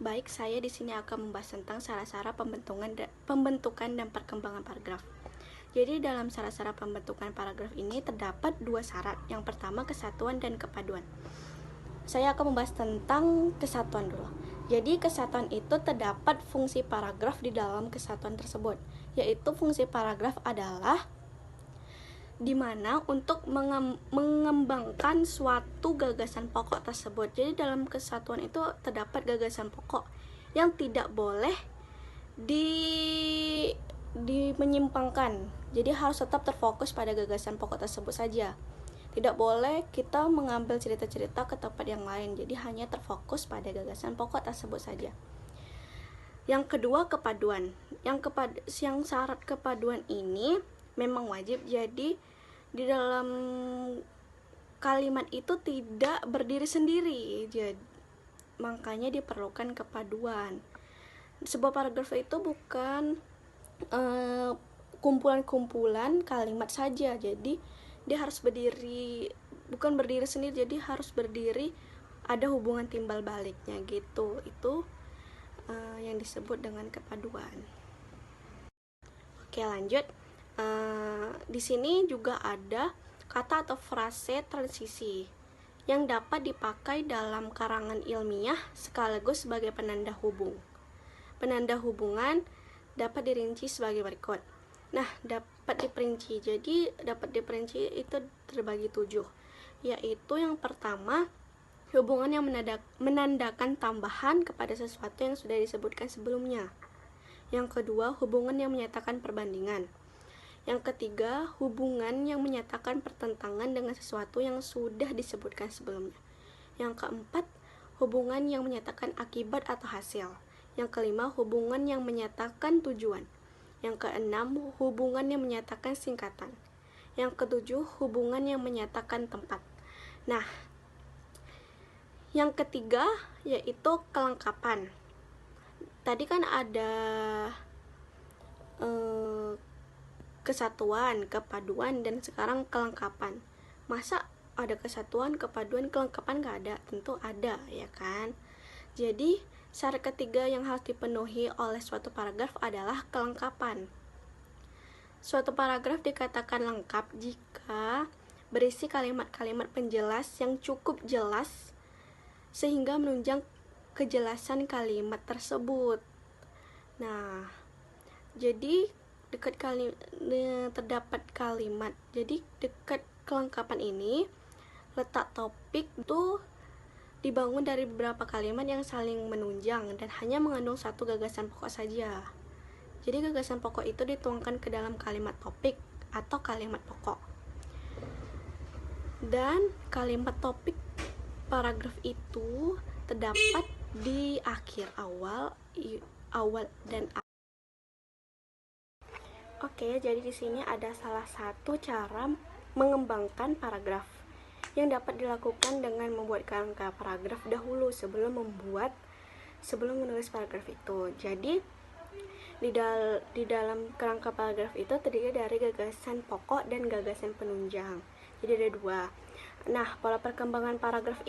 Baik, saya di sini akan membahas tentang syarat-syarat pembentukan dan perkembangan paragraf. Jadi dalam syarat-syarat pembentukan paragraf ini terdapat dua syarat. Yang pertama, kesatuan dan kepaduan. Saya akan membahas tentang kesatuan dulu. Jadi kesatuan itu terdapat fungsi paragraf di dalam kesatuan tersebut, yaitu fungsi paragraf adalah dimana untuk mengembangkan suatu gagasan pokok tersebut. Jadi dalam kesatuan itu terdapat gagasan pokok yang tidak boleh menyimpangkan. Jadi harus tetap terfokus pada gagasan pokok tersebut saja. Tidak boleh kita mengambil cerita-cerita ke tempat yang lain. Jadi hanya terfokus pada gagasan pokok tersebut saja. Yang kedua, kepaduan. Yang syarat kepaduan ini memang wajib. Jadi di dalam kalimat itu tidak berdiri sendiri. Jadi makanya diperlukan kepaduan. Sebuah paragraf itu bukan kumpulan-kumpulan kalimat saja. Jadi dia harus berdiri, bukan berdiri sendiri, jadi harus berdiri, ada hubungan timbal baliknya gitu. Itu yang disebut dengan kepaduan. Oke, lanjut. Di sini juga ada kata atau frase transisi yang dapat dipakai dalam karangan ilmiah sekaligus sebagai penanda hubung. Penanda hubungan dapat dirinci sebagai berikut. Nah, dapat diperinci. Jadi dapat diperinci itu terbagi 7, yaitu yang pertama, hubungan yang menandakan tambahan kepada sesuatu yang sudah disebutkan sebelumnya. Yang kedua, hubungan yang menyatakan perbandingan. Yang ketiga, hubungan yang menyatakan pertentangan dengan sesuatu yang sudah disebutkan sebelumnya. Yang keempat, hubungan yang menyatakan akibat atau hasil. Yang kelima, hubungan yang menyatakan tujuan. Yang keenam, hubungan yang menyatakan singkatan. Yang ketujuh, hubungan yang menyatakan tempat. Nah, yang ketiga yaitu kelengkapan. Tadi kan ada kesatuan, kepaduan, dan sekarang kelengkapan. Masa ada kesatuan, kepaduan, kelengkapan nggak ada? Tentu ada, ya kan? Jadi syarat ketiga yang harus dipenuhi oleh suatu paragraf adalah kelengkapan. Suatu paragraf dikatakan lengkap jika berisi kalimat-kalimat penjelas yang cukup jelas sehingga menunjang kejelasan kalimat tersebut. Nah, jadi terdapat kalimat. Jadi dekat kelengkapan ini letak topik itu dibangun dari beberapa kalimat yang saling menunjang dan hanya mengandung satu gagasan pokok saja. Jadi gagasan pokok itu dituangkan ke dalam kalimat topik atau kalimat pokok. Dan kalimat topik paragraf itu terdapat di akhir, awal dan akhir. Oke, jadi di sini ada salah satu cara mengembangkan paragraf yang dapat dilakukan dengan membuat kerangka paragraf dahulu sebelum menulis paragraf itu. Jadi di dalam kerangka paragraf itu terdiri dari gagasan pokok dan gagasan penunjang. Jadi ada dua. Nah, pola perkembangan paragraf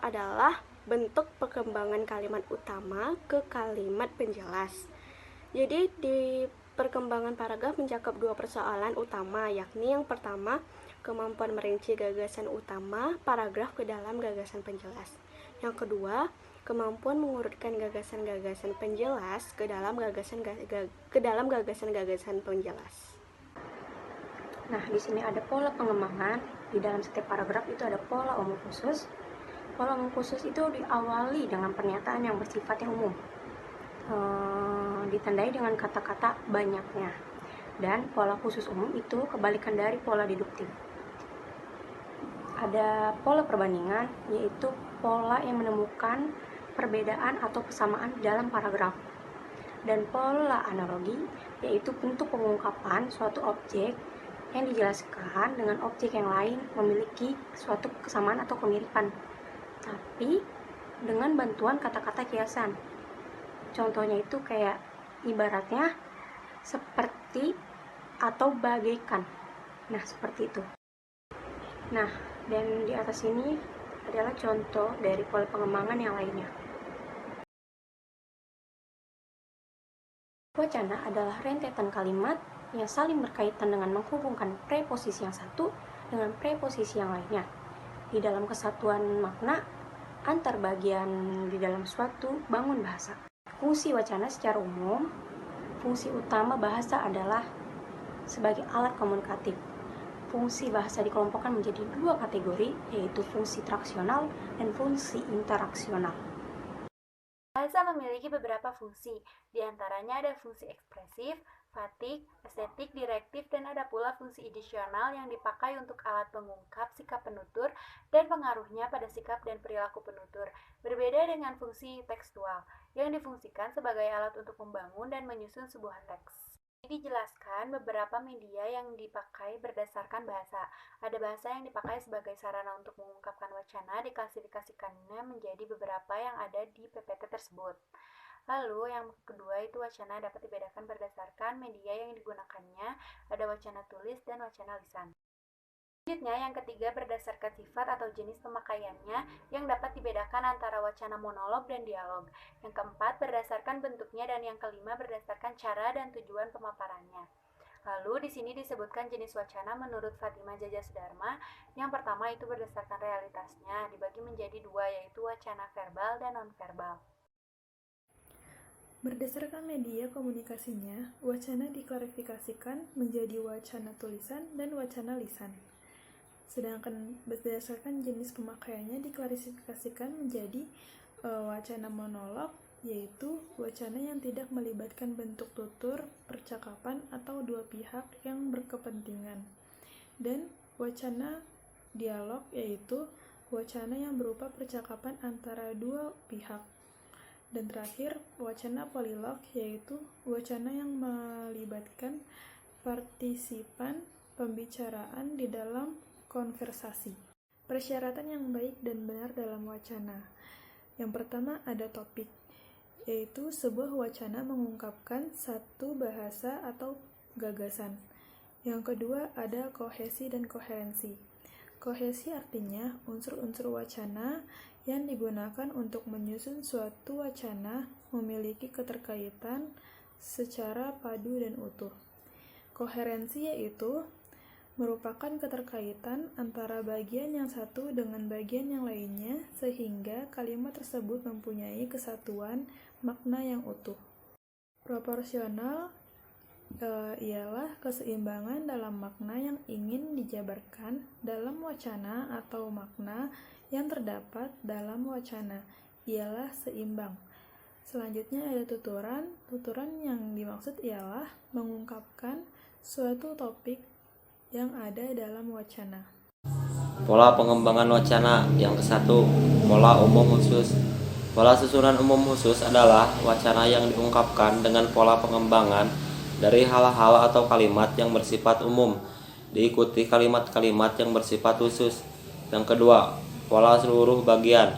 adalah bentuk perkembangan kalimat utama ke kalimat penjelas. Jadi di perkembangan paragraf mencakup dua persoalan utama, yakni yang pertama, kemampuan merinci gagasan utama paragraf ke dalam gagasan penjelas. Yang kedua, kemampuan mengurutkan gagasan-gagasan penjelas ke dalam gagasan-gagasan penjelas. Nah, di sini ada pola pengembangan. Di dalam setiap paragraf itu ada pola umum khusus. Pola umum khusus itu diawali dengan pernyataan yang bersifat yang umum, ditandai dengan kata-kata banyaknya. Dan pola khusus umum itu kebalikan dari pola deduktif. Ada pola perbandingan, yaitu pola yang menemukan perbedaan atau kesamaan dalam paragraf. Dan pola analogi, yaitu bentuk pengungkapan suatu objek yang dijelaskan dengan objek yang lain memiliki suatu kesamaan atau kemiripan, tapi dengan bantuan kata-kata kiasan. Contohnya itu kayak ibaratnya seperti atau bagaikan. Nah, seperti itu. Nah, dan di atas ini adalah contoh dari pola pengembangan yang lainnya. Wacana adalah rentetan kalimat yang saling berkaitan dengan menghubungkan preposisi yang satu dengan preposisi yang lainnya. Di dalam kesatuan makna antar bagian di dalam suatu bangun bahasa. Fungsi wacana secara umum, fungsi utama bahasa adalah sebagai alat komunikatif. Fungsi bahasa dikelompokkan menjadi dua kategori, yaitu fungsi traksional dan fungsi interaksional. Bahasa memiliki beberapa fungsi, di antaranya ada fungsi ekspresif, fatik, estetik, direktif, dan ada pula fungsi edisional yang dipakai untuk alat pengungkap sikap penutur dan pengaruhnya pada sikap dan perilaku penutur. Berbeda dengan fungsi tekstual, yang difungsikan sebagai alat untuk membangun dan menyusun sebuah teks. Dijelaskan beberapa media yang dipakai berdasarkan bahasa. Ada bahasa yang dipakai sebagai sarana untuk mengungkapkan wacana, diklasifikasikannya menjadi beberapa yang ada di PPT tersebut. Lalu yang kedua itu wacana dapat dibedakan berdasarkan media yang digunakannya, ada wacana tulis dan wacana lisan. Selanjutnya yang ketiga berdasarkan sifat atau jenis pemakaiannya yang dapat dibedakan antara wacana monolog dan dialog. Yang keempat berdasarkan bentuknya dan yang kelima berdasarkan cara dan tujuan pemaparannya. Lalu di sini disebutkan jenis wacana menurut Fatimah Jaja Sudarma. Yang pertama itu berdasarkan realitasnya, dibagi menjadi dua yaitu wacana verbal dan non-verbal. Berdasarkan media komunikasinya, wacana diklarifikasikan menjadi wacana tulisan dan wacana lisan. Sedangkan berdasarkan jenis pemakaiannya diklarifikasikan menjadi wacana monolog, yaitu wacana yang tidak melibatkan bentuk tutur, percakapan, atau dua pihak yang berkepentingan. Dan wacana dialog, yaitu wacana yang berupa percakapan antara dua pihak. Dan terakhir, wacana polilog, yaitu wacana yang melibatkan partisipan pembicaraan di dalam konversasi. Persyaratan yang baik dan benar dalam wacana. Yang pertama ada topik, yaitu sebuah wacana mengungkapkan satu bahasa atau gagasan. Yang kedua ada kohesi dan koherensi. Kohesi artinya unsur-unsur wacana yang digunakan untuk menyusun suatu wacana memiliki keterkaitan secara padu dan utuh. Koherensi yaitu merupakan keterkaitan antara bagian yang satu dengan bagian yang lainnya sehingga kalimat tersebut mempunyai kesatuan makna yang utuh. Proporsional ialah keseimbangan dalam makna yang ingin dijabarkan dalam wacana atau makna yang terdapat dalam wacana ialah seimbang. Selanjutnya ada tuturan. Tuturan yang dimaksud ialah mengungkapkan suatu topik yang ada dalam wacana. Pola pengembangan wacana. Yang kesatu, pola umum khusus. Pola susunan umum khusus adalah wacana yang diungkapkan dengan pola pengembangan dari hal-hal atau kalimat yang bersifat umum, diikuti kalimat-kalimat yang bersifat khusus. Yang kedua, pola seluruh bagian.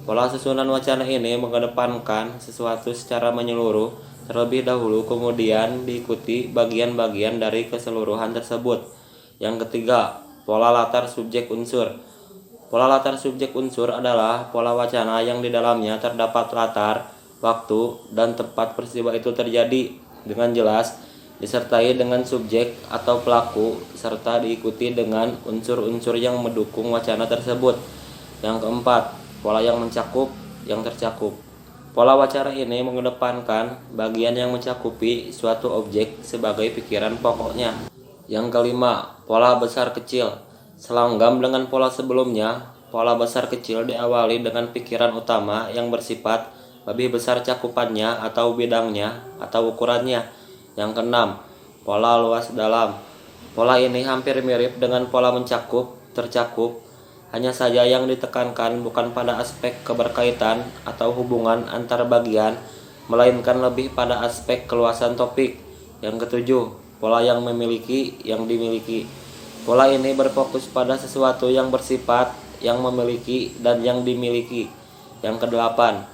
Pola susunan wacana ini mengedepankan sesuatu secara menyeluruh terlebih dahulu, kemudian diikuti bagian-bagian dari keseluruhan tersebut. Yang ketiga, pola latar subjek unsur. Pola latar subjek unsur adalah pola wacana yang di dalamnya terdapat latar, waktu, dan tempat peristiwa itu terjadi dengan jelas, disertai dengan subjek atau pelaku, serta diikuti dengan unsur-unsur yang mendukung wacana tersebut. Yang keempat, pola yang mencakup, yang tercakup. Pola wacana ini mengedepankan bagian yang mencakupi suatu objek sebagai pikiran pokoknya. Yang kelima, pola besar kecil. Selanggam dengan pola sebelumnya, pola besar kecil diawali dengan pikiran utama yang bersifat lebih besar cakupannya atau bidangnya atau ukurannya. Yang keenam, pola luas dalam. Pola ini hampir mirip dengan pola mencakup, tercakup, hanya saja yang ditekankan bukan pada aspek keberkaitan atau hubungan antar bagian, melainkan lebih pada aspek keluasan topik. Yang ketujuh, pola yang memiliki, yang dimiliki. Pola ini berfokus pada sesuatu yang bersifat, yang memiliki, dan yang dimiliki. Yang kedelapan,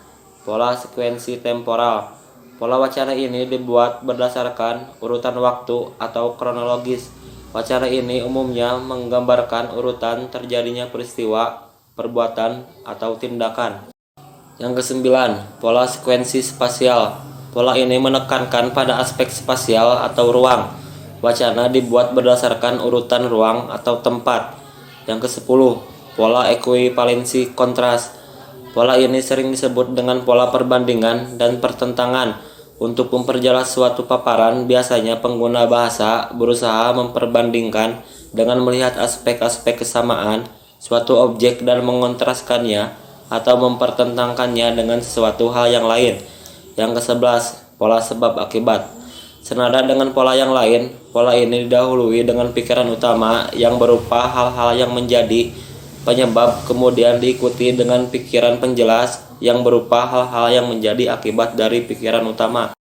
pola sekuensi temporal. Pola wacana ini dibuat berdasarkan urutan waktu atau kronologis. Wacana ini umumnya menggambarkan urutan terjadinya peristiwa perbuatan, atau tindakan. Yang kesembilan, pola sekuensi spasial. Pola ini menekankan pada aspek spasial atau ruang. Wacana dibuat berdasarkan urutan ruang atau tempat. Yang kesepuluh, pola ekuivalensi kontras. Pola ini sering disebut dengan pola perbandingan dan pertentangan. Untuk memperjelas suatu paparan, biasanya pengguna bahasa berusaha memperbandingkan dengan melihat aspek-aspek kesamaan suatu objek dan mengontraskannya atau mempertentangkannya dengan sesuatu hal yang lain. Yang ke-11, pola sebab akibat. Senada dengan pola yang lain, pola ini didahului dengan pikiran utama yang berupa hal-hal yang menjadi penyebab, kemudian diikuti dengan pikiran penjelas yang berupa hal-hal yang menjadi akibat dari pikiran utama.